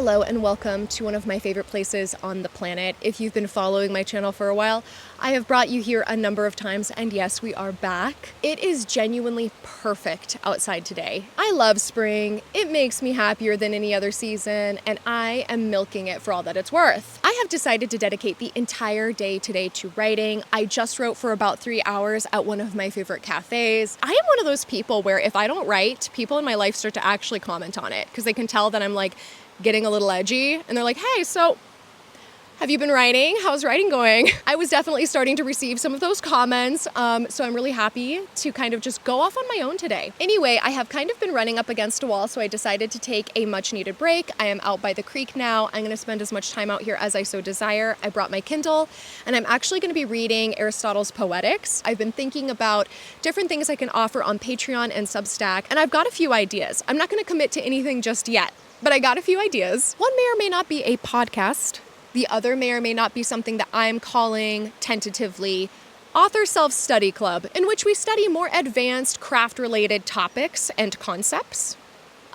Hello and welcome to one of my favorite places on the planet. If you've been following my channel for a while, I have brought you here a number of times, and yes, we are back. It is genuinely perfect outside today. I love spring. It makes me happier than any other season, and I am milking it for all that it's worth. I have decided to dedicate the entire day today to writing. I just wrote for about 3 hours at one of my favorite cafes. I am one of those people where if I don't write, people in my life start to actually comment on it because they can tell that I'm like getting a little edgy, and they're like, hey, so have you been writing? How's writing going? I was definitely starting to receive some of those comments, so I'm really happy to kind of just go off on my own today. Anyway, I have kind of been running up against a wall, so I decided to take a much needed break. I am out by the creek now. I'm gonna spend as much time out here as I so desire. I brought my Kindle, and I'm actually gonna be reading Aristotle's POETICS. I've been thinking about different things I can offer on Patreon and Substack, and I've got a few ideas. I'm not gonna commit to anything just yet, but I got a few ideas. One may or may not be a podcast. The other may or may not be something that I'm calling tentatively Author Self-Study Club, in which we study more advanced craft-related topics and concepts.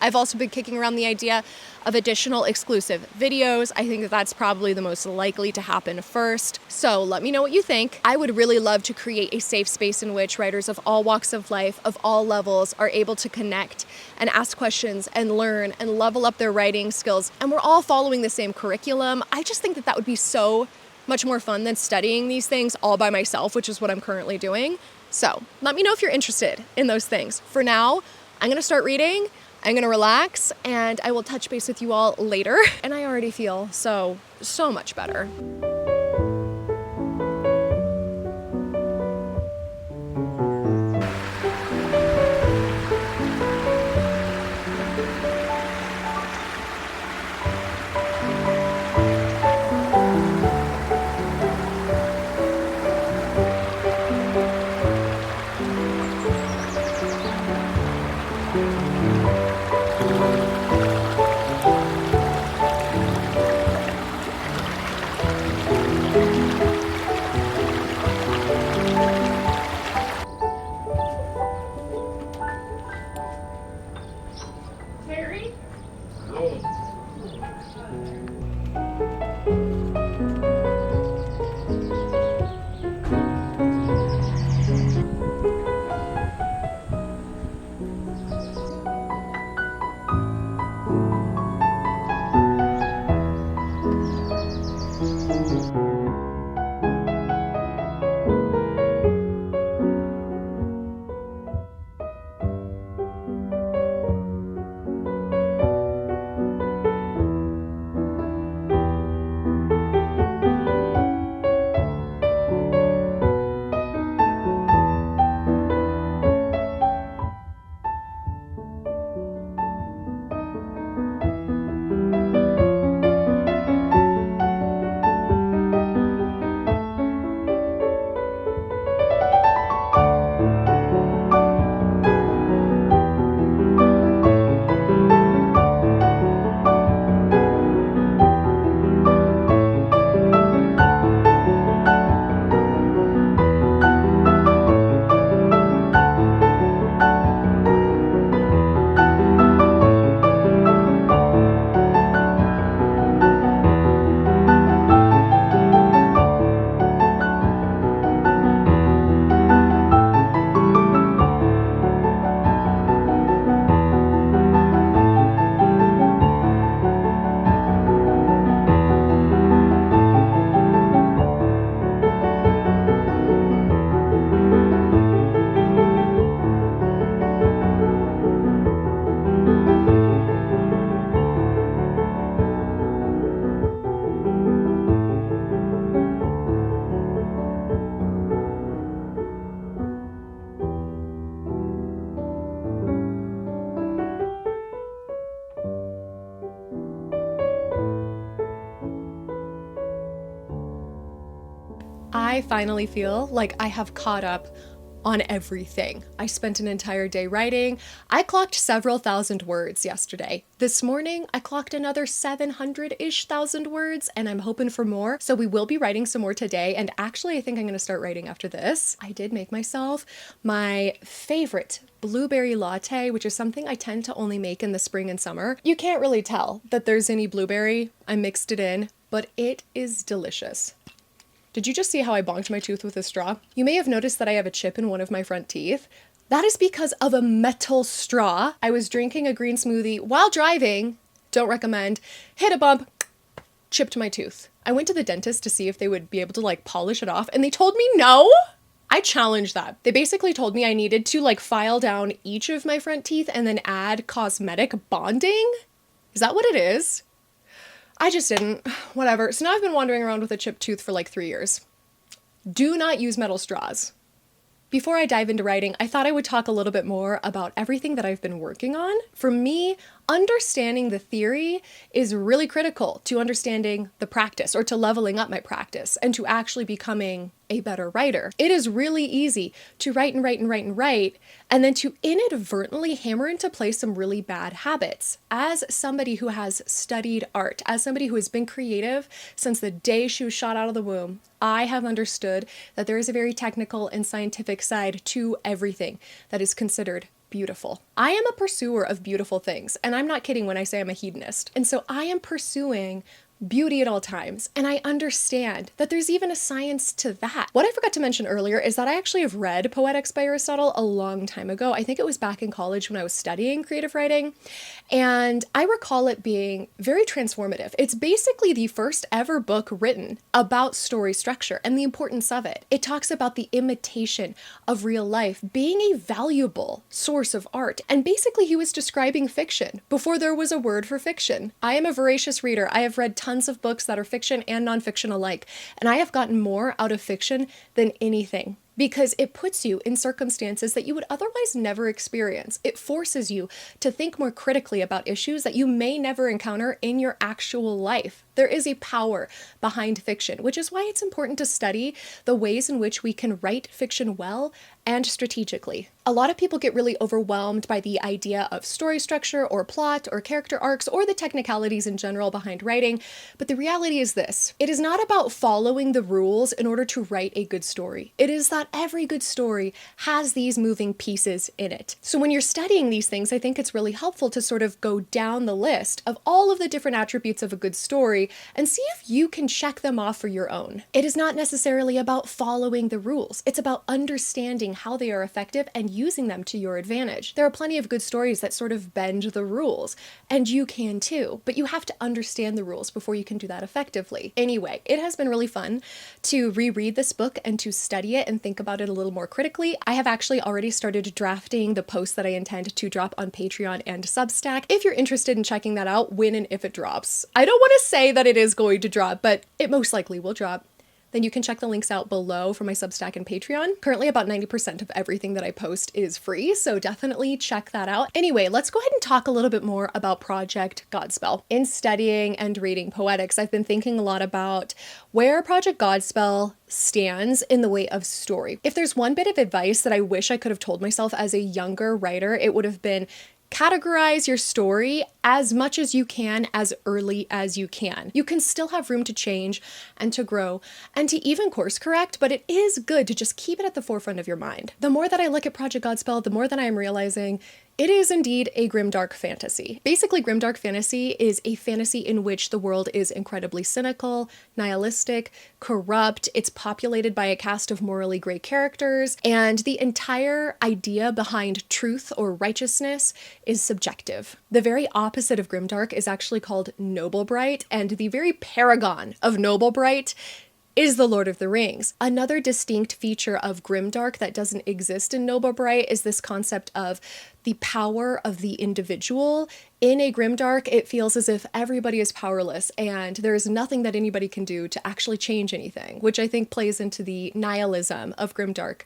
I've also been kicking around the idea of additional exclusive videos. I think that that's probably the most likely to happen first. So let me know what you think. I would really love to create a safe space in which writers of all walks of life, of all levels, are able to connect and ask questions and learn and level up their writing skills. And we're all following the same curriculum. I just think that that would be so much more fun than studying these things all by myself, which is what I'm currently doing. So let me know if you're interested in those things. For now, I'm gonna start reading. I'm gonna relax, and I will touch base with you all later. And I already feel so much better. I finally feel like I have caught up on everything. I spent an entire day writing. I clocked several thousand words yesterday. This morning, I clocked another 700-ish thousand words, and I'm hoping for more. So we will be writing some more today, and actually I think I'm gonna start writing after this. I did make myself my favorite blueberry latte, which is something I tend to only make in the spring and summer. You can't really tell that there's any blueberry. I mixed it in, but it is delicious. Did you just see how I bonked my tooth with a straw? You may have noticed that I have a chip in one of my front teeth. That is because of a metal straw. I was drinking a green smoothie while driving, don't recommend, hit a bump, chipped my tooth. I went to the dentist to see if they would be able to like polish it off, and they told me no. I challenged that. They basically told me I needed to like file down each of my front teeth and then add cosmetic bonding. Is that what it is? I just didn't. Whatever. So now I've been wandering around with a chipped tooth for like 3 years. Do not use metal straws. Before I dive into writing, I thought I would talk a little bit more about everything that I've been working on. For me, understanding the theory is really critical to understanding the practice, or to leveling up my practice, and to actually becoming a better writer. It is really easy to write and write and write and write, and then to inadvertently hammer into place some really bad habits. As somebody who has studied art, as somebody who has been creative since the day she was shot out of the womb, I have understood that there is a very technical and scientific side to everything that is considered beautiful. I am a pursuer of beautiful things, and I'm not kidding when I say I'm a hedonist. And so I am pursuing beauty at all times, and I understand that there's even a science to that. What I forgot to mention earlier is that I actually have read Poetics by Aristotle a long time ago. I think it was back in college when I was studying creative writing, and I recall it being very transformative. It's basically the first ever book written about story structure and the importance of it. It talks about the imitation of real life being a valuable source of art, and basically he was describing fiction before there was a word for fiction. I am a voracious reader. I have read tons of books that are fiction and nonfiction alike, and I have gotten more out of fiction than anything, because it puts you in circumstances that you would otherwise never experience. It forces you to think more critically about issues that you may never encounter in your actual life. There is a power behind fiction, which is why it's important to study the ways in which we can write fiction well and strategically. A lot of people get really overwhelmed by the idea of story structure or plot or character arcs or the technicalities in general behind writing, but the reality is this: it is not about following the rules in order to write a good story. It is that every good story has these moving pieces in it. So when you're studying these things, I think it's really helpful to sort of go down the list of all of the different attributes of a good story and see if you can check them off for your own. It is not necessarily about following the rules. It's about understanding how they are effective and using them to your advantage. There are plenty of good stories that sort of bend the rules, and you can too, but you have to understand the rules before you can do that effectively. Anyway, it has been really fun to reread this book and to study it and think about it a little more critically. I have actually already started drafting the posts that I intend to drop on Patreon and Substack. If you're interested in checking that out, when and if it drops. I don't want to say that it is going to drop, but it most likely will drop. Then you can check the links out below for my Substack and Patreon. Currently about 90% of everything that I post is free, so definitely check that out. Anyway, let's go ahead and talk a little bit more about Project Godspell. In studying and reading Poetics, I've been thinking a lot about where Project Godspell stands in the way of story. If there's one bit of advice that I wish I could have told myself as a younger writer, it would have been categorize your story as much as you can, as early as you can. You can still have room to change and to grow and to even course correct, but it is good to just keep it at the forefront of your mind. The more that I look at Project Godspell, the more that I am realizing it is indeed a grimdark fantasy. Basically, grimdark fantasy is a fantasy in which the world is incredibly cynical, nihilistic, corrupt. It's populated by a cast of morally gray characters, and the entire idea behind truth or righteousness is subjective. The very opposite of grimdark is actually called Noblebright, and the very paragon of Noblebright is the Lord of the Rings. Another distinct feature of Grimdark that doesn't exist in Noblebright is this concept of the power of the individual. In a Grimdark, it feels as if everybody is powerless and there is nothing that anybody can do to actually change anything, which I think plays into the nihilism of Grimdark.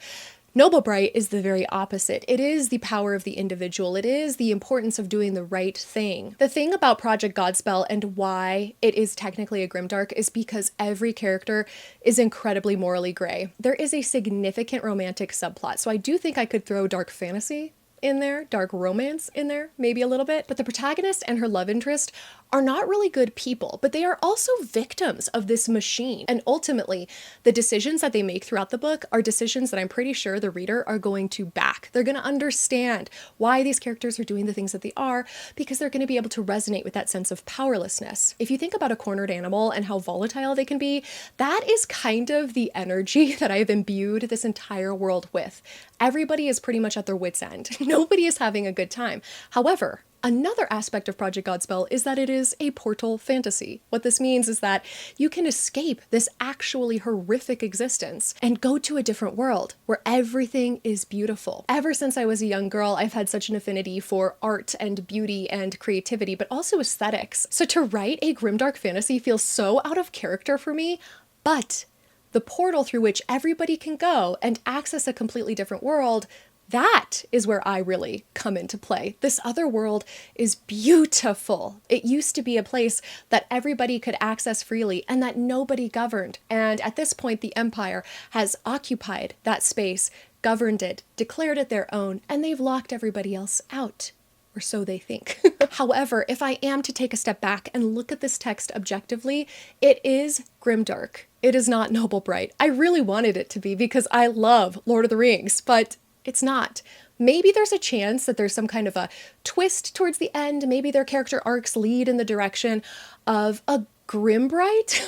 Noblebright is the very opposite. It is the power of the individual. It is the importance of doing the right thing. The thing about Project Godspell and why it is technically a grimdark is because every character is incredibly morally gray. There is a significant romantic subplot, so I do think I could throw dark fantasy in there, dark romance in there, maybe a little bit. But the protagonist and her love interest are not really good people, but they are also victims of this machine. And ultimately, the decisions that they make throughout the book are decisions that I'm pretty sure the reader are going to back. They're going to understand why these characters are doing the things that they are, because they're going to be able to resonate with that sense of powerlessness. If you think about a cornered animal and how volatile they can be, that is kind of the energy that I have imbued this entire world with. Everybody is pretty much at their wits' end. Nobody is having a good time. However, another aspect of Project Godspell is that it is a portal fantasy. What this means is that you can escape this actually horrific existence and go to a different world where everything is beautiful. Ever since I was a young girl, I've had such an affinity for art and beauty and creativity, but also aesthetics. So to write a grimdark fantasy feels so out of character for me, but the portal through which everybody can go and access a completely different world, that is where I really come into play. This other world is beautiful. It used to be a place that everybody could access freely and that nobody governed. And at this point, the Empire has occupied that space, governed it, declared it their own, and they've locked everybody else out. Or so they think. However, if I am to take a step back and look at this text objectively, it is grimdark. It is not Noblebright. I really wanted it to be because I love Lord of the Rings, but it's not. Maybe there's a chance that there's some kind of a twist towards the end. Maybe their character arcs lead in the direction of a Grimbright,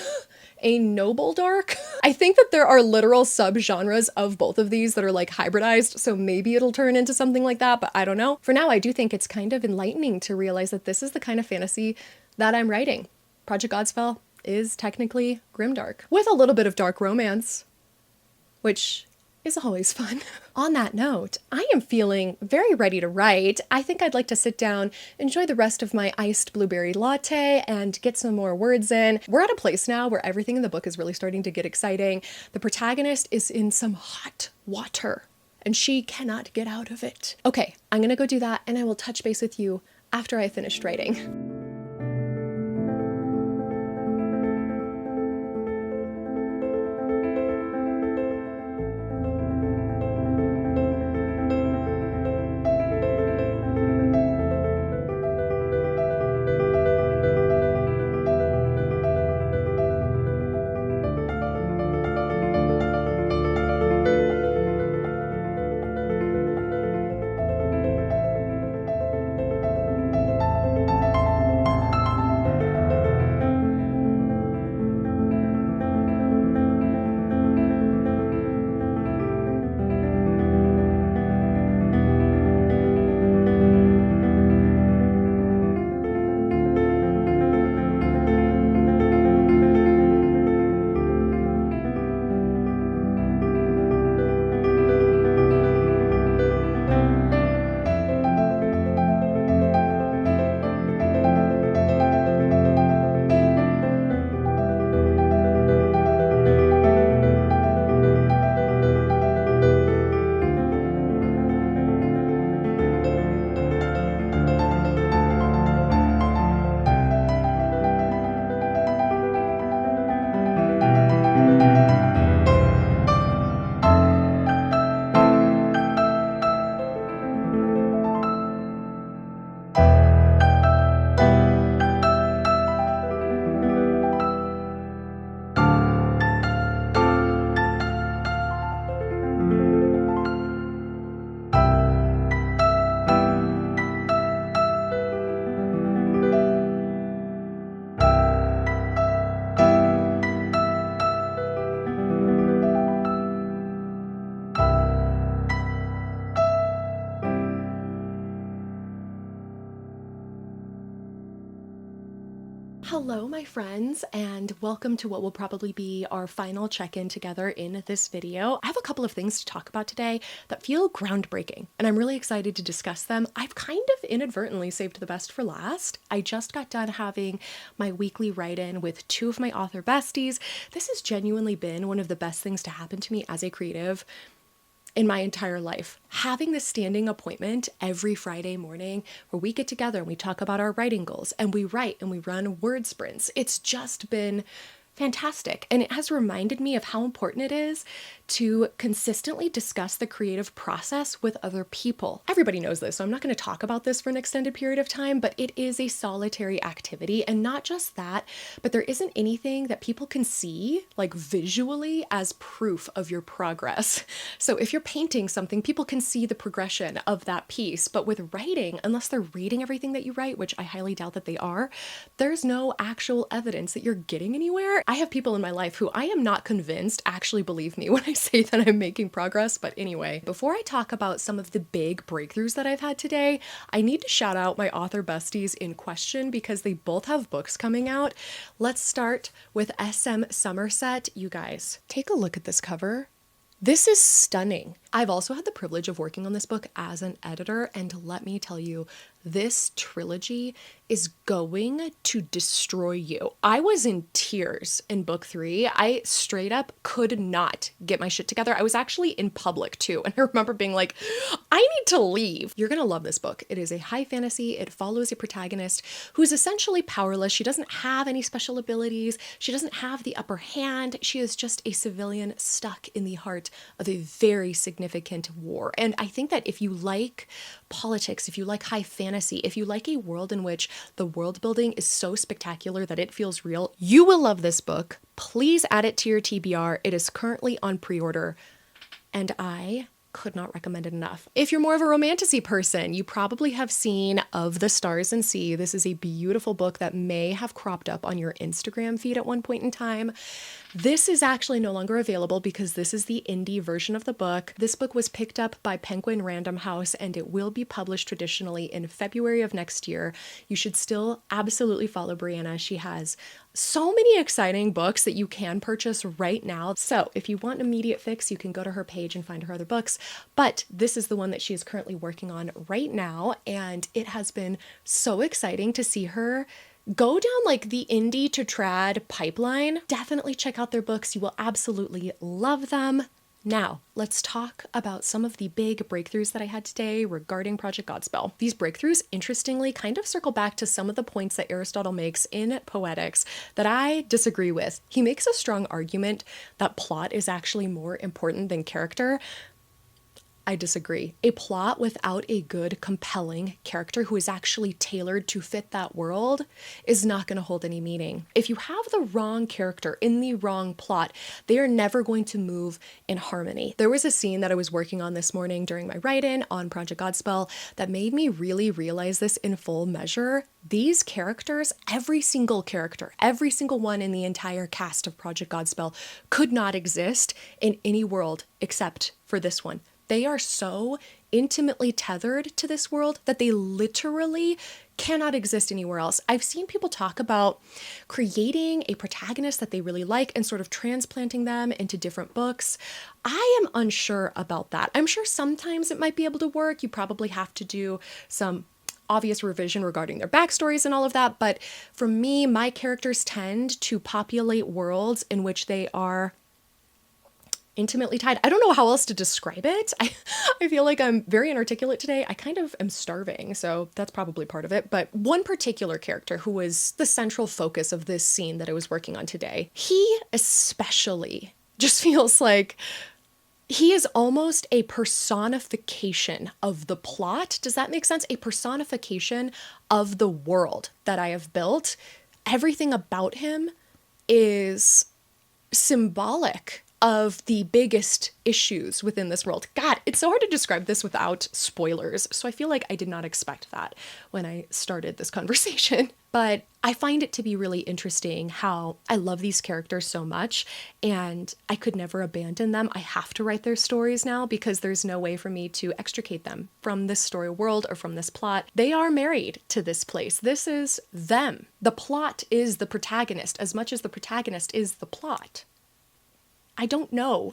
a Nobledark. I think that there are literal subgenres of both of these that are like hybridized, so maybe it'll turn into something like that, but I don't know. For now, I do think it's kind of enlightening to realize that this is the kind of fantasy that I'm writing. Project Godspell is technically grimdark, with a little bit of dark romance, which is always fun. On that note, I am feeling very ready to write. I think I'd like to sit down, enjoy the rest of my iced blueberry latte, and get some more words in. We're at a place now where everything in the book is really starting to get exciting. The protagonist is in some hot water, and she cannot get out of it. Okay, I'm gonna go do that, and I will touch base with you after I finished writing. Hello, my friends, and welcome to what will probably be our final check-in together in this video. I have a couple of things to talk about today that feel groundbreaking, and I'm really excited to discuss them. I've kind of inadvertently saved the best for last. I just got done having my weekly write-in with two of my author besties. This has genuinely been one of the best things to happen to me as a creative in my entire life. Having this standing appointment every Friday morning where we get together and we talk about our writing goals and we write and we run word sprints, it's just been fantastic. And it has reminded me of how important it is to consistently discuss the creative process with other people. Everybody knows this, so I'm not going to talk about this for an extended period of time, but it is a solitary activity. And not just that, but there isn't anything that people can see, like visually, as proof of your progress. So if you're painting something, people can see the progression of that piece. But with writing, unless they're reading everything that you write, which I highly doubt that they are, there's no actual evidence that you're getting anywhere. I have people in my life who I am not convinced actually believe me when I say that I'm making progress. But anyway, before I talk about some of the big breakthroughs that I've had today, I need to shout out my author besties in question because they both have books coming out. Let's start with SM Somerset. You guys, take a look at this cover. This is stunning. I've also had the privilege of working on this book as an editor, and let me tell you, this trilogy is going to destroy you. I was in tears in book 3. I straight up could not get my shit together. I was actually in public too, and I remember being like, I need to leave. You're gonna love this book. It is a high fantasy. It follows a protagonist who's essentially powerless. She doesn't have any special abilities. She doesn't have the upper hand. She is just a civilian stuck in the heart of a very significant war. And I think that if you like politics, if you like high fantasy, if you like a world in which the world building is so spectacular that it feels real, you will love this book. Please add it to your TBR. It is currently on pre-order, and I could not recommend it enough. If you're more of a romantasy person, you probably have seen Of the Stars and Sea. This is a beautiful book that may have cropped up on your Instagram feed at one point in time. This is actually no longer available because this is the indie version of the book. This book was picked up by Penguin Random House and it will be published traditionally in February of next year. You should still absolutely follow Brianna. She has so many exciting books that you can purchase right now. So if you want an immediate fix, you can go to her page and find her other books. But this is the one that she is currently working on right now. And it has been so exciting to see her go down like the indie to trad pipeline. Definitely check out their books. You will absolutely love them. Now, let's talk about some of the big breakthroughs that I had today regarding Project Godspell. These breakthroughs, interestingly, kind of circle back to some of the points that Aristotle makes in Poetics that I disagree with. He makes a strong argument that plot is actually more important than character. I disagree. A plot without a good, compelling character who is actually tailored to fit that world is not going to hold any meaning. If you have the wrong character in the wrong plot, they are never going to move in harmony. There was a scene that I was working on this morning during my write-in on Project Godspell that made me really realize this in full measure. These characters, every single character, every single one in the entire cast of Project Godspell could not exist in any world except for this one. They are so intimately tethered to this world that they literally cannot exist anywhere else. I've seen people talk about creating a protagonist that they really like and sort of transplanting them into different books. I am unsure about that. I'm sure sometimes it might be able to work. You probably have to do some obvious revision regarding their backstories and all of that. But for me, my characters tend to populate worlds in which they are intimately tied. I don't know how else to describe it. I feel like I'm very inarticulate today. I kind of am starving, so that's probably part of it. But one particular character who was the central focus of this scene that I was working on today, he especially just feels like he is almost a personification of the plot. Does that make sense? A personification of the world that I have built. Everything about him is symbolic of the biggest issues within this world. God, it's so hard to describe this without spoilers, so I feel like I did not expect that when I started this conversation. But I find it to be really interesting how I love these characters so much, and I could never abandon them. I have to write their stories now because there's no way for me to extricate them from this story world or from this plot. They are married to this place. This is them. The plot is the protagonist as much as the protagonist is the plot. I don't know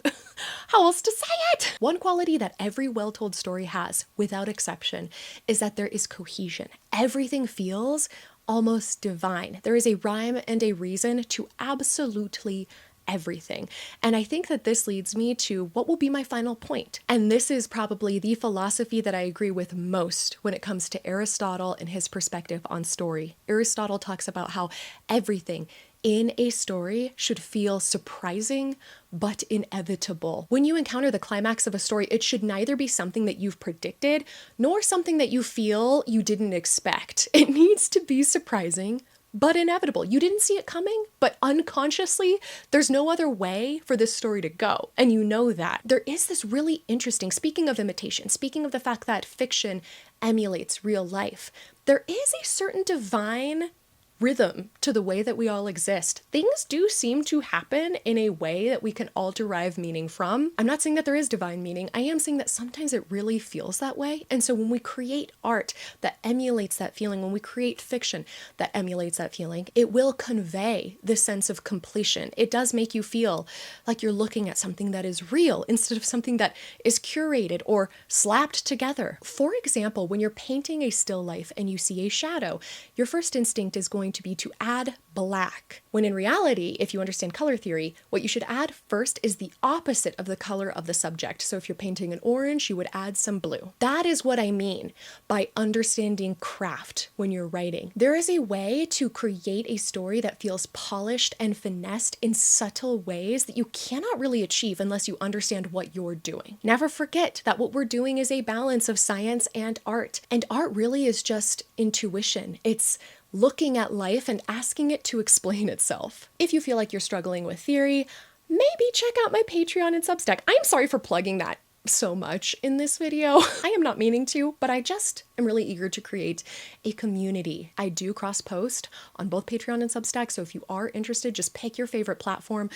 how else to say it. One quality that every well-told story has, without exception, is that there is cohesion. Everything feels almost divine. There is a rhyme and a reason to absolutely everything. And I think that this leads me to what will be my final point. And this is probably the philosophy that I agree with most when it comes to Aristotle and his perspective on story. Aristotle talks about how everything in a story should feel surprising but inevitable. When you encounter the climax of a story, it should neither be something that you've predicted nor something that you feel you didn't expect. It needs to be surprising but inevitable. You didn't see it coming, but unconsciously, there's no other way for this story to go. And you know that. There is this really interesting, speaking of imitation, speaking of the fact that fiction emulates real life, there is a certain divine rhythm to the way that we all exist. Things do seem to happen in a way that we can all derive meaning from. I'm not saying that there is divine meaning. I am saying that sometimes it really feels that way. And so when we create art that emulates that feeling, when we create fiction that emulates that feeling, it will convey this sense of completion. It does make you feel like you're looking at something that is real instead of something that is curated or slapped together. For example, when you're painting a still life and you see a shadow, your first instinct is going to be to add black, when in reality, if you understand color theory, what you should add first is the opposite of the color of the subject. So if you're painting an orange, you would add some blue. That is what I mean by understanding craft when you're writing. There is a way to create a story that feels polished and finessed in subtle ways that you cannot really achieve unless you understand what you're doing. Never forget that what we're doing is a balance of science and art art really is just intuition. It's looking at life and asking it to explain itself. If you feel like you're struggling with theory, maybe check out my Patreon and Substack. I'm sorry for plugging that so much in this video. I am not meaning to, but I just am really eager to create a community. I do cross-post on both Patreon and Substack, so if you are interested, just pick your favorite platform.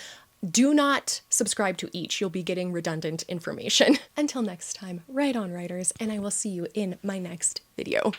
Do not subscribe to each. You'll be getting redundant information. Until next time, write on, writers, and I will see you in my next video.